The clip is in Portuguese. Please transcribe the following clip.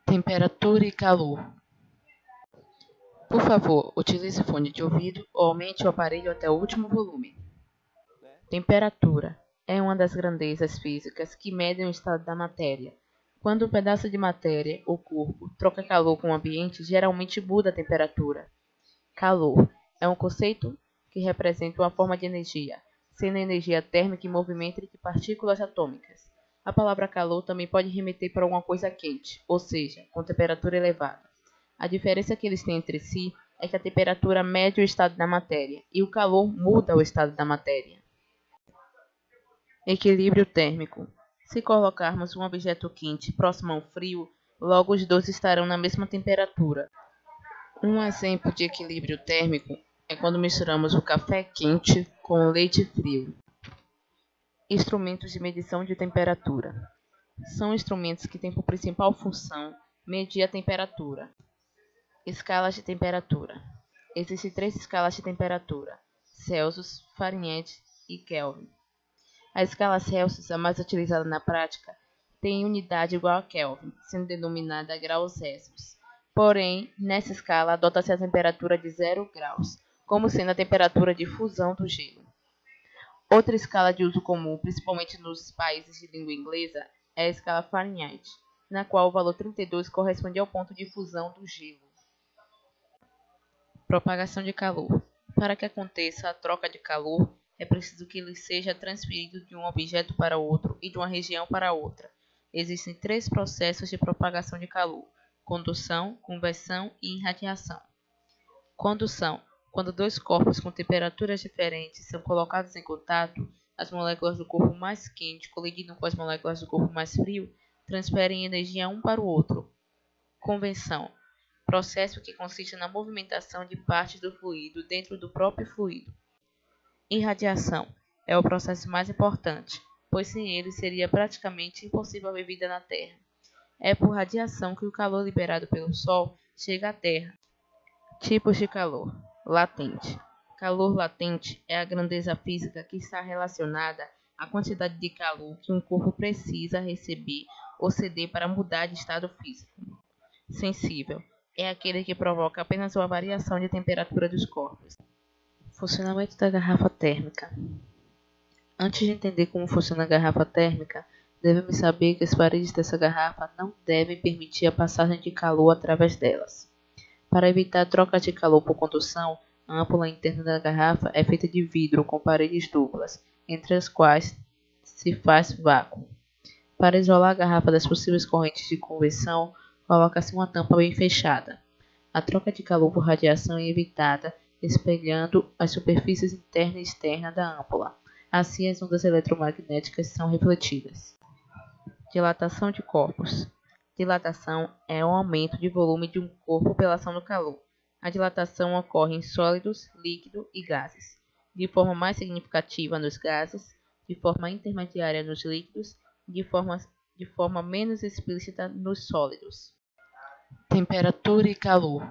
Temperatura e calor. Por favor, utilize fone de ouvido ou aumente o aparelho até o último volume. Temperatura é uma das grandezas físicas que medem o estado da matéria. Quando um pedaço de matéria, ou corpo, troca calor com o ambiente, geralmente muda a temperatura. Calor é um conceito que representa uma forma de energia, sendo a energia térmica em movimento entre partículas atômicas. A palavra calor também pode remeter para alguma coisa quente, ou seja, com temperatura elevada. A diferença que eles têm entre si é que a temperatura mede o estado da matéria e o calor muda o estado da matéria. Equilíbrio térmico. Se colocarmos um objeto quente próximo a um frio, logo os dois estarão na mesma temperatura. Um exemplo de equilíbrio térmico é quando misturamos o café quente com o leite frio. Instrumentos de medição de temperatura. São instrumentos que têm por principal função medir a temperatura. Escalas de temperatura. Existem 3 escalas de temperatura: Celsius, Fahrenheit e Kelvin. A escala Celsius, a mais utilizada na prática, tem unidade igual a Kelvin, sendo denominada graus Celsius. Porém, nessa escala adota-se a temperatura de 0 graus, como sendo a temperatura de fusão do gelo. Outra escala de uso comum, principalmente nos países de língua inglesa, é a escala Fahrenheit, na qual o valor 32 corresponde ao ponto de fusão do gelo. Propagação de calor. Para que aconteça a troca de calor, é preciso que ele seja transferido de um objeto para outro e de uma região para outra. Existem 3 processos de propagação de calor: condução, conversão e irradiação. Condução. Quando 2 corpos com temperaturas diferentes são colocados em contato, as moléculas do corpo mais quente, colidindo com as moléculas do corpo mais frio, transferem energia um para o outro. Convenção. Processo que consiste na movimentação de partes do fluido dentro do próprio fluido. Irradiação é o processo mais importante, pois sem ele seria praticamente impossível a vida na Terra. É por radiação que o calor liberado pelo Sol chega à Terra. Tipos de calor. Latente. Calor latente é a grandeza física que está relacionada à quantidade de calor que um corpo precisa receber ou ceder para mudar de estado físico. Sensível é aquele que provoca apenas uma variação de temperatura dos corpos. Funcionamento da garrafa térmica. Antes de entender como funciona a garrafa térmica, devemos saber que as paredes dessa garrafa não devem permitir a passagem de calor através delas. Para evitar a troca de calor por condução, a âmpula interna da garrafa é feita de vidro com paredes duplas, entre as quais se faz vácuo. Para isolar a garrafa das possíveis correntes de conversão, coloca-se uma tampa bem fechada. A troca de calor por radiação é evitada espelhando as superfícies interna e externa da âmpula. Assim, as ondas eletromagnéticas são refletidas. Dilatação de corpos. Dilatação é o aumento de volume de um corpo pela ação do calor. A dilatação ocorre em sólidos, líquidos e gases, de forma mais significativa nos gases, de forma intermediária nos líquidos e de forma menos explícita nos sólidos. Temperatura e calor.